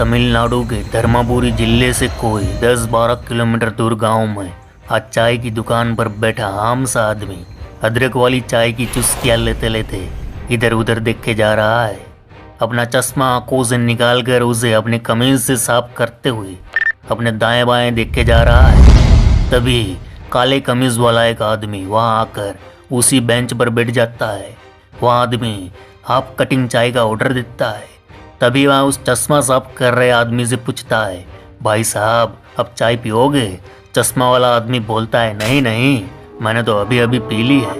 तमिलनाडु के धर्मपुरी जिले से कोई 10-12 किलोमीटर दूर गांव में आज चाय की दुकान पर बैठा आम सा आदमी अदरक वाली चाय की चुस्कियां लेते लेते इधर उधर देखे जा रहा है। अपना चश्मा आंखों से निकाल कर उसे अपने कमीज से साफ करते हुए अपने दाएं बाएं देखे जा रहा है। तभी काले कमीज वाला एक आदमी वहां आकर उसी बेंच पर बैठ जाता है। वह आदमी हाफ कटिंग चाय का ऑर्डर देता है। तभी वह उस चश्मा साफ कर रहे आदमी से पूछता है, भाई साहब अब चाय पियोगे? चश्मा वाला आदमी बोलता है, नहीं नहीं, मैंने तो अभी अभी पी ली है।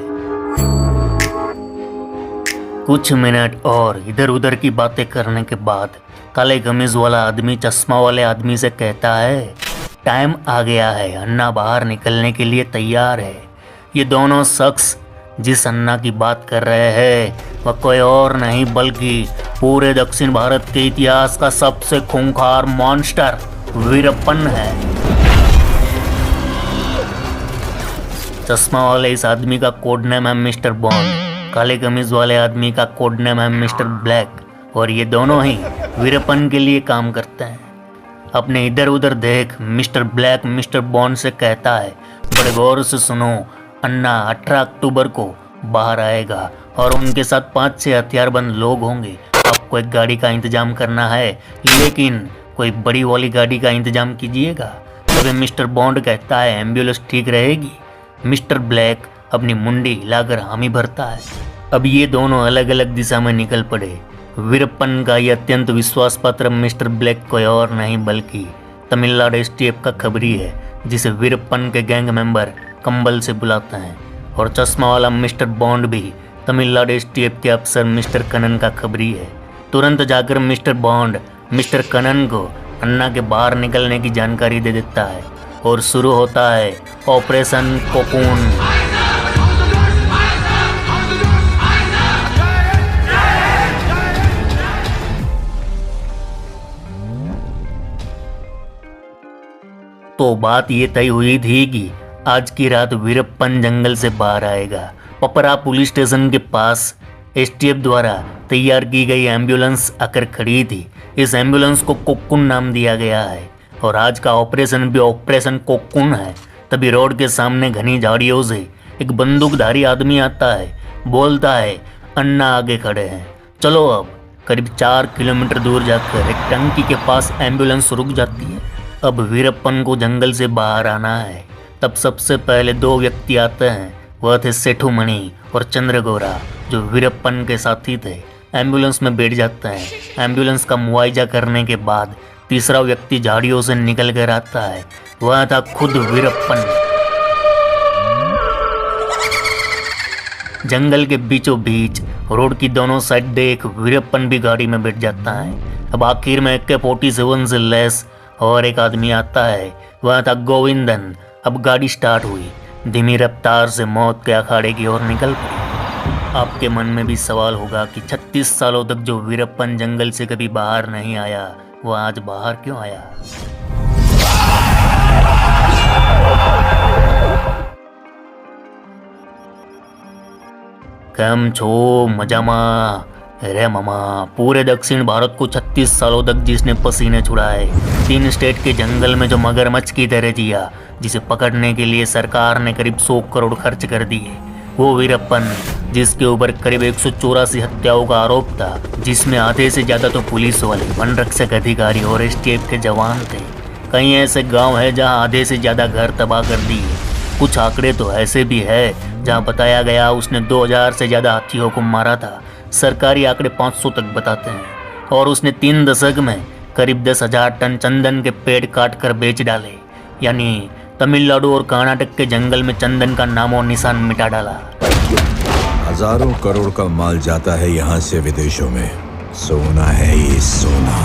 कुछ मिनट और इधर उधर की बातें करने के बाद काले कमीज वाला आदमी चश्मा वाले आदमी से कहता है, टाइम आ गया है, अन्ना बाहर निकलने के लिए तैयार है। ये दोनों शख्स जिस अन्ना की बात कर रहे हैं वह कोई और नहीं बल्कि पूरे दक्षिण भारत के इतिहास का सबसे खूंखार मॉन्स्टर वीरप्पन है। चश्मा वाले इस आदमी का कोड नेम है मिस्टर बॉन्ड, काले कमीज वाले आदमी का कोड नेम है मिस्टर ब्लैक और ये दोनों ही वीरप्पन के लिए काम करते हैं। अपने इधर उधर देख मिस्टर ब्लैक मिस्टर बॉन्ड से कहता है, बड़े गौर से सुनो, अन्ना 18 अक्टूबर को बाहर आएगा और उनके साथ 5-6 हथियारबंद लोग होंगे। आपको एक गाड़ी का इंतजाम करना है, लेकिन कोई बड़ी वाली गाड़ी का इंतजाम कीजिएगा। तभी मिस्टर बॉन्ड कहता है, एम्बुलेंस ठीक रहेगी। मिस्टर ब्लैक अपनी मुंडी हिलाकर हामी भरता है। अब ये दोनों अलग अलग दिशा में निकल पड़े। वीरप्पन का ये अत्यंत विश्वास पात्र मिस्टर ब्लैक कोई और नहीं बल्कि तमिलनाडु एसटीएफ का खबरी है, जिसे वीरप्पन के गैंग मेंबर कंबल से बुलाते हैं। और चश्मा वाला मिस्टर बॉन्ड भी तमिलनाडु एसटीएफ के अफसर मिस्टर कनन का खबरी है। तुरंत जाकर मिस्टर बॉन्ड मिस्टर कनन को अन्ना के बाहर निकलने की जानकारी दे देता है और शुरू होता है ऑपरेशन कोकून। तो बात ये तय हुई थी कि आज की रात वीरप्पन जंगल से बाहर आएगा। पपरा पुलिस स्टेशन के पास एसटीएफ द्वारा तैयार की गई एम्बुलेंस आकर खड़ी थी। इस एम्बुलेंस को कोकुन नाम दिया गया है और आज का ऑपरेशन भी ऑपरेशन कोकुन है। तभी रोड के सामने घनी झाड़ियों से एक बंदूकधारी आदमी आता है, बोलता है, अन्ना आगे खड़े हैं, चलो। अब करीब 4 किलोमीटर दूर जाकर एक टंकी के पास एम्बुलेंस रुक जाती है। अब वीरप्पन को जंगल से बाहर आना है। तब सबसे पहले 2 व्यक्ति आते हैं। वह थे सेठू मणि और चंद्रगौरा, जो वीरप्पन के साथी थे। एम्बुलेंस में बैठ जाते हैं। एम्बुलेंस का मुआयजा करने के बाद तीसरा व्यक्ति झाड़ियों से निकल कर आता है। वह था खुद वीरप्पन। जंगल के बीचों बीच रोड की दोनों साइड देख वीरप्पन भी गाड़ी में बैठ जाता है। अब आखिर में AK-47 से लैस और एक आदमी आता है। वह था गोविंदन। अब गाड़ी स्टार्ट हुई, धीमी रफ्तार से मौत के अखाड़े की ओर निकल पड़ी। आपके मन में भी सवाल होगा कि 36 सालों तक जो वीरप्पन जंगल से कभी बाहर नहीं आया, वह आज बाहर क्यों आया? केम छो मजामा? अरे मामा, पूरे दक्षिण भारत को 36 सालों तक जिसने पसीने छुड़ाए, 3 स्टेट के जंगल में जो मगरमच्छ की तरह जिया, जिसे पकड़ने के लिए सरकार ने करीब 100 करोड़ खर्च कर दिए, वो वीरप्पन, जिसके ऊपर करीब 184 हत्याओं का आरोप था, जिसमें आधे से ज़्यादा तो पुलिस वाले, वन रक्षक अधिकारी और एसटीएफ के जवान थे। कई ऐसे गाँव है जहाँ आधे से ज़्यादा घर तबाह कर दिए। कुछ आंकड़े तो ऐसे भी है जहाँ बताया गया उसने 2000 से ज़्यादा हाथियों को मारा था। सरकारी आंकड़े 500 तक बताते हैं। और उसने 3 दशक में करीब 10,000 टन चंदन के पेड़ काट कर बेच डाले, यानी तमिलनाडु और कर्नाटक के जंगल में चंदन का नामो निशान मिटा डाला। हजारों करोड़ का माल जाता है यहाँ से विदेशों में। सोना है ये सोना।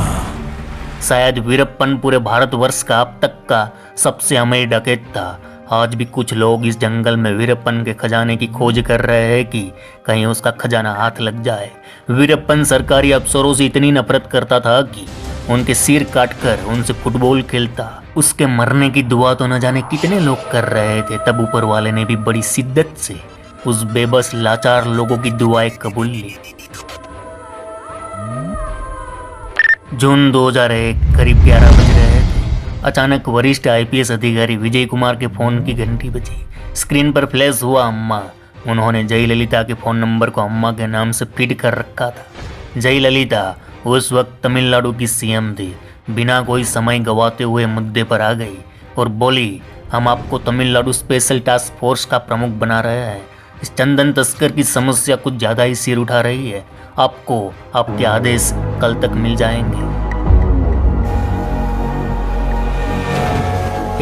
शायद वीरप्पन पूरे भारतवर्ष का अब तक का सबसे अमीर डकैत था। आज भी कुछ लोग इस जंगल में वीरप्पन के खजाने की खोज कर रहे हैं कि कहीं उसका खजाना हाथ लग जाए। वीरप्पन सरकारी अफसरों से इतनी नफरत करता था कि उनके सिर काटकर उनसे फुटबॉल खेलता। उसके मरने की दुआ तो न जाने कितने लोग कर रहे थे। तब ऊपर वाले ने भी बड़ी शिद्दत से उस बेबस लाचार लोगों की दुआएं कबूल ली। जून 2001 करीब 11 बज रहे थे। अचानक वरिष्ठ आईपीएस अधिकारी विजय कुमार के फोन की घंटी बजी। स्क्रीन पर फ्लैश हुआ अम्मा। उन्होंने जयललिता के फ़ोन नंबर को अम्मा के नाम से फीड कर रखा था। जयललिता उस वक्त तमिलनाडु की सीएम थी। बिना कोई समय गंवाते हुए मुद्दे पर आ गई और बोली, हम आपको तमिलनाडु स्पेशल टास्क फोर्स का प्रमुख बना रहे हैं। इस चंदन तस्कर की समस्या कुछ ज़्यादा ही सिर उठा रही है। आपको आपके आदेश कल तक मिल जाएंगे।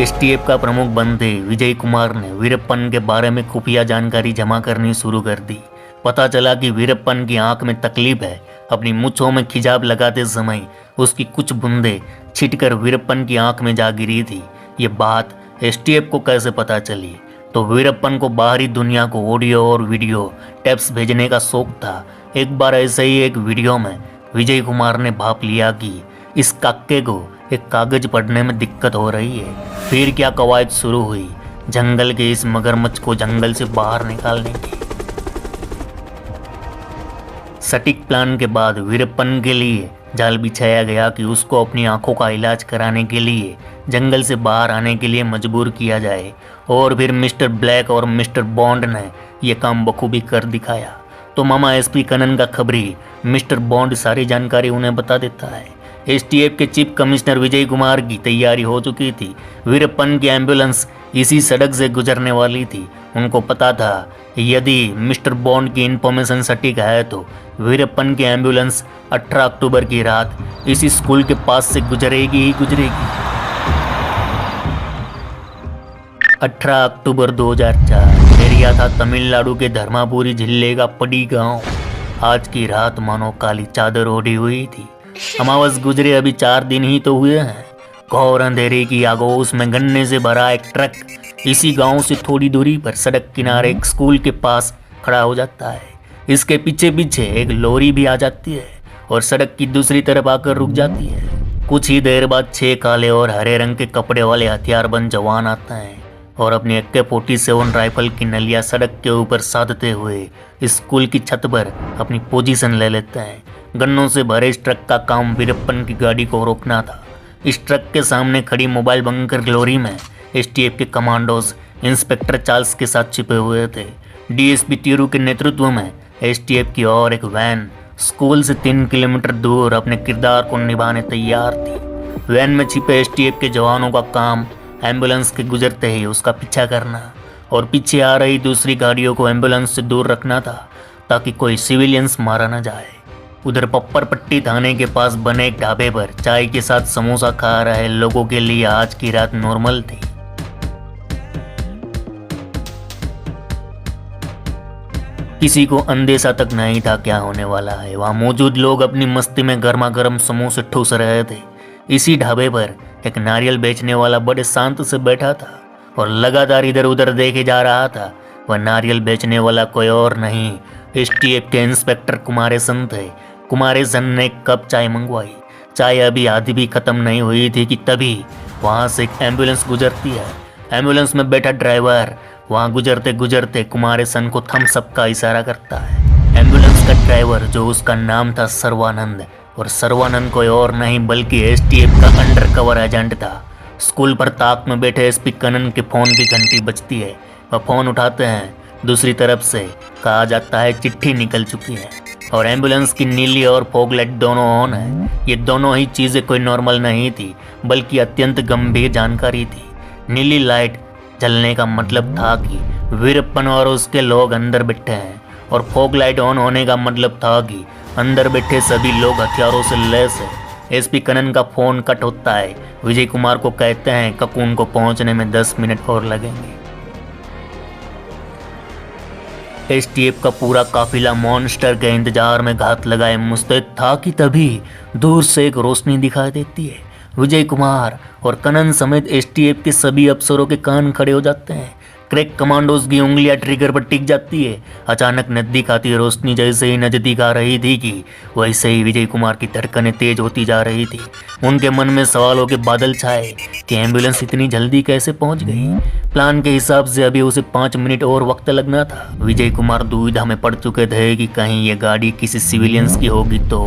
एसटीएफ का प्रमुख बनते विजय कुमार ने वीरप्पन के बारे में खुफिया जानकारी जमा करनी शुरू कर दी। पता चला कि वीरप्पन की आंख में तकलीफ है। अपनी मूंछों में खिजाब लगाते समय उसकी कुछ बूंदें छिटकर वीरप्पन की आंख में जा गिरी थी। ये बात एसटीएफ को कैसे पता चली? तो वीरप्पन को बाहरी दुनिया को ऑडियो और वीडियो टेप्स भेजने का शौक था। एक बार ऐसे ही एक वीडियो में विजय कुमार ने भाप लिया कि इस काके को एक कागज पढ़ने में दिक्कत हो रही है। फिर क्या कवायद शुरू हुई जंगल के इस मगरमच्छ को जंगल से बाहर निकालने की। सटीक प्लान के बाद वीरप्पन के लिए जाल बिछाया गया कि उसको अपनी आंखों का इलाज कराने के लिए जंगल से बाहर आने के लिए मजबूर किया जाए। और फिर मिस्टर ब्लैक और मिस्टर बॉन्ड ने यह काम बखूबी कर दिखाया। तो मामा एसपी कनन का खबरी मिस्टर बॉन्ड सारी जानकारी उन्हें बता देता है। एसटीएफ के चीफ कमिश्नर विजय कुमार की तैयारी हो चुकी थी। वीरप्पन की एम्बुलेंस इसी सड़क से गुजरने वाली थी। उनको पता था यदि मिस्टर बॉन्ड की इन्फॉर्मेशन सटीक है तो वीरप्पन की एम्बुलेंस 18 अक्टूबर की रात इसी स्कूल के पास से गुजरेगी ही गुजरेगी। 18 अक्टूबर 2004 एरिया था तमिलनाडु के धर्मापुरी जिले का पडी गांव। आज की रात मानो काली चादर ओढ़ी हुई थी। अमावस गुजरे अभी 4 दिन ही तो हुए हैं। घोर अंधेरे की आगोश में गन्ने से भरा एक ट्रक इसी गांव से थोड़ी दूरी पर सड़क किनारे एक स्कूल के पास खड़ा हो जाता है। इसके पीछे पीछे एक लॉरी भी आ जाती है और सड़क की दूसरी तरफ आकर रुक जाती है। कुछ ही देर बाद 6 काले और हरे रंग के कपड़े वाले हथियारबंद जवान आते हैं और अपनी AK-47 राइफल की नलिया सड़क के ऊपर साधते हुए स्कूल की छत पर अपनी पोजीशन ले लेते हैं। गन्नों से भरे इस ट्रक का काम वीरप्पन की गाड़ी को रोकना था। इस ट्रक के सामने खड़ी मोबाइल बंकर लॉरी में एसटीएफ के कमांडोज इंस्पेक्टर चार्ल्स के साथ छिपे हुए थे। डीएसपी टीरू के नेतृत्व में एसटीएफ की और एक वैन स्कूल से 3 किलोमीटर दूर अपने किरदार को निभाने तैयार थी। वैन में छिपे एसटीएफ के जवानों का काम एम्बुलेंस के गुजरते ही उसका पीछा करना और पीछे आ रही दूसरी गाड़ियों को एम्बुलेंस से दूर रखना था ताकि कोई सिविलियंस मारा न जाए। उधर पप्परपट्टी थाने के पास बने एक ढाबे पर चाय के साथ समोसा खा रहे लोगों के लिए आज की रात नॉर्मल थी। किसी को अंदेशा तक नहीं था क्या होने वाला है। वहां मौजूद लोग अपनी मस्ती में गर्मा गर्म समोसे ठूस रहे थे। इसी ढाबे पर एक नारियल बेचने वाला बड़े शांत से बैठा था और लगातार इधर उधर देखे जा रहा था। वह नारियल बेचने वाला कोई और नहीं एसटीएफ के इंस्पेक्टर कुमारेसन थे। कुमारेसन ने एक कप चाय मंगवाई। चाय अभी आधी भी खत्म नहीं हुई थी कि तभी वहां से एक एम्बुलेंस गुजरती है। एम्बुलेंस में बैठा ड्राइवर वहां गुजरते गुजरते कुमारेसन को थम्स अप का इशारा करता है। एम्बुलेंस का ड्राइवर जो उसका नाम था सर्वानंद और सर्वानंद कोई और नहीं बल्कि एसटीएफ का अंडर कवर एजेंट था। स्कूल पर ताक में बैठे एसपी कनन के फोन की घंटी बजती है। वह फोन उठाते हैं। दूसरी तरफ से कहा जाता है चिट्ठी निकल चुकी है और एम्बुलेंस की नीली और फॉग लाइट दोनों ऑन है। ये दोनों ही चीज़ें कोई नॉर्मल नहीं थी बल्कि अत्यंत गंभीर जानकारी थी। नीली लाइट जलने का मतलब था कि वीरप्पन और उसके लोग अंदर बैठे हैं और फॉग लाइट ऑन होने का मतलब था कि अंदर बैठे सभी लोग हथियारों से लैस है। एसपी कनन का फोन कट होता है। विजय कुमार को कहते हैं ककून को पहुंचने में 10 मिनट और लगेंगे। एसटीएफ का पूरा काफिला मॉन्स्टर के इंतजार में घात लगाए मुस्तैद था कि तभी दूर से एक रोशनी दिखाई देती है। विजय कुमार और कनन समेत एसटीएफ के सभी अफसरों के कान खड़े हो जाते हैं। क्रैक कमांडोज की उंगलियां ट्रिगर पर टिक जाती है। अचानक नजदीक आती रोशनी जैसे ही नजदीक आ रही थी कि वैसे ही विजय कुमार की धड़कनें तेज होती जा रही थी। उनके मन में सवालों के बादल छाए कि एम्बुलेंस इतनी जल्दी कैसे पहुंच गई। प्लान के हिसाब से अभी उसे 5 मिनट और वक्त लगना था। विजय कुमार दुविधा में पड़ चुके थे कि कहीं ये गाड़ी किसी सिविलियंस की होगी तो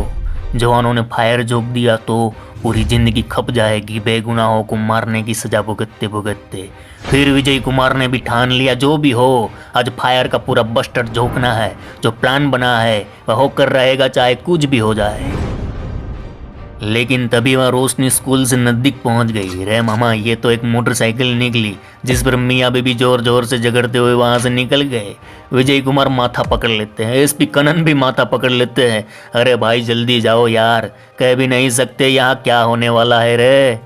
जवानों ने फायर झोंक दिया तो पूरी जिंदगी खप जाएगी बेगुनाहों को मारने की सजा भुगतते भुगतते। फिर विजय कुमार ने भी ठान लिया जो भी हो, आज फायर का पूरा बस्टर झोंकना है। जो प्लान बना है वह होकर रहेगा, चाहे कुछ भी हो जाए। लेकिन तभी वह रोशनी स्कूल से नजदीक पहुंच गई। रे मामा, ये तो एक मोटरसाइकिल निकली जिस पर मियाँ बीबी जोर जोर से झगड़ते हुए वहां से निकल गए। विजय कुमार माथा पकड़ लेते हैं, एसपी कनन भी माथा पकड़ लेते हैं। अरे भाई जल्दी जाओ यार, कह भी नहीं सकते यहाँ क्या होने वाला है रे।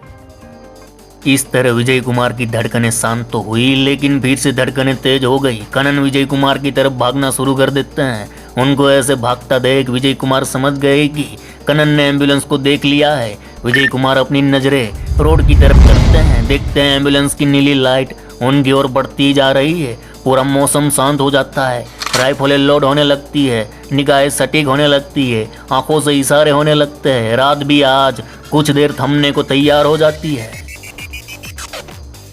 इस तरह विजय कुमार की धड़कनें शांत तो हुई, लेकिन फिर से धड़कनें तेज हो गई। कनन विजय कुमार की तरफ भागना शुरू कर देते हैं। उनको ऐसे भागता देख विजय कुमार समझ गए कि कनन ने एम्बुलेंस को देख लिया है। विजय कुमार अपनी नजरें रोड की तरफ करते हैं, देखते हैं एम्बुलेंस की नीली लाइट उनकी ओर बढ़ती जा रही है। पूरा मौसम शांत हो जाता है, राइफलें लोड होने लगती है, निगाहें सटीक होने लगती है, आंखों से इशारे होने लगते हैं। रात भी आज कुछ देर थमने को तैयार हो जाती है।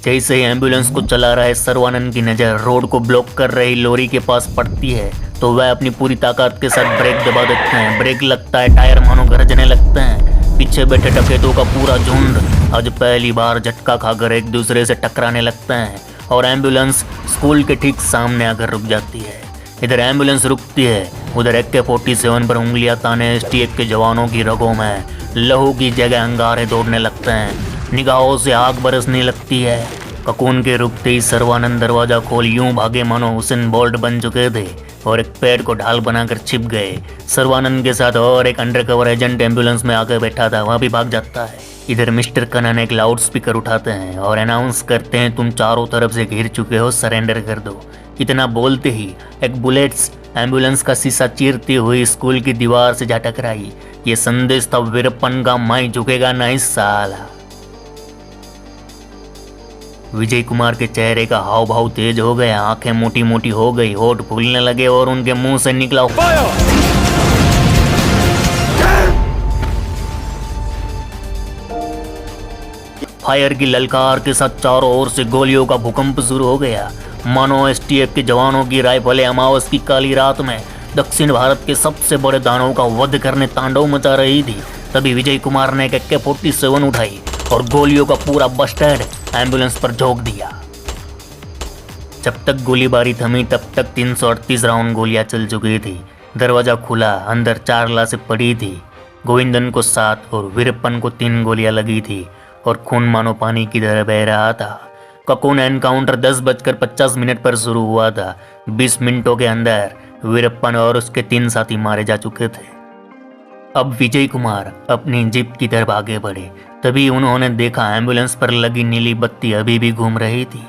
जैसे ही एम्बुलेंस को चला रहे सर्वानंद की नज़र रोड को ब्लॉक कर रही लॉरी के पास पड़ती है तो वह अपनी पूरी ताकत के साथ ब्रेक दबा देते हैं। ब्रेक लगता है, टायर मानो गरजने लगते हैं। पीछे बैठे डकैतों का पूरा झुंड आज पहली बार झटका खाकर एक दूसरे से टकराने लगते हैं और एम्बुलेंस स्कूल के ठीक सामने आकर रुक जाती है। इधर एम्बुलेंस रुकती है, उधर AK-47 पर उंगलियां ताने STF के जवानों की रगों में लहू की जगह अंगारे दौड़ने लगते हैं, निगाहों से आग बरसने लगती है। ककून के रुकते ही सर्वानंद दरवाजा खोल यूं भागे मानो हुसैन बोल्ट बन चुके थे और एक पेड़ को ढाल बनाकर छिप गए। सर्वानंद के साथ और एक अंडरकवर एजेंट एम्बुलेंस में आकर बैठा था, वह भी भाग जाता है। इधर मिस्टर कनन एक लाउड स्पीकर उठाते हैं और अनाउंस करते हैं, तुम चारों तरफ से घिर चुके हो, सरेंडर कर दो। इतना बोलते ही एक बुलेट्स एम्बुलेंस का शीशा चीरती हुई स्कूल की दीवार से जा टकराई। ये संदेश था वीरप्पन का, मैं झुकेगा नहीं साला। विजय कुमार के चेहरे का हाव भाव तेज हो गया, आंखें मोटी मोटी हो गई, होठ फूलने लगे और उनके मुंह से निकला फायर की ललकार के साथ चारों ओर से गोलियों का भूकंप शुरू हो गया। मानो STF के जवानों की राइफलें अमावस की काली रात में दक्षिण भारत के सबसे बड़े दानवों का वध करने तांडव मचा रही थी। तभी विजय कुमार ने एक AK-47 उठाई और गोलियों का पूरा बस्टर एम्बुलेंस पर झोंक दिया। जब तक गोलीबारी थमी तब तक 338 राउंड गोलियां चल चुकी थी। दरवाजा खुला, अंदर 4 लाशें पड़ी थी। गोविंदन को 7 और वीरप्पन को 3 गोलियां लगी थी और खून मानो पानी की तरह बह रहा था। ककून एनकाउंटर 10:50 पर शुरू हुआ था। 20 मिनटों के अंदर वीरप्पन और उसके 3 साथी मारे जा चुके थे। अब विजय कुमार अपनी जीप की तरफ आगे बढ़े, तभी उन्होंने देखा एम्बुलेंस पर लगी नीली बत्ती अभी भी घूम रही थी।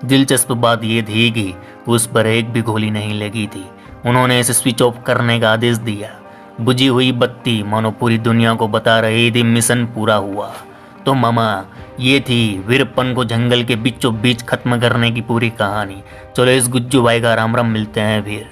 दिलचस्प बात यह थी कि उस पर एक भी गोली नहीं लगी थी। उन्होंने इसे स्विच ऑफ करने का आदेश दिया। बुझी हुई बत्ती मानो पूरी दुनिया को बता रही थी मिशन पूरा हुआ। तो मामा, ये थी वीरप्पन को जंगल के बीचों बीच खत्म करने की पूरी कहानी। चलो इस गुज्जू भाई का राम राम, मिलते हैं फिर।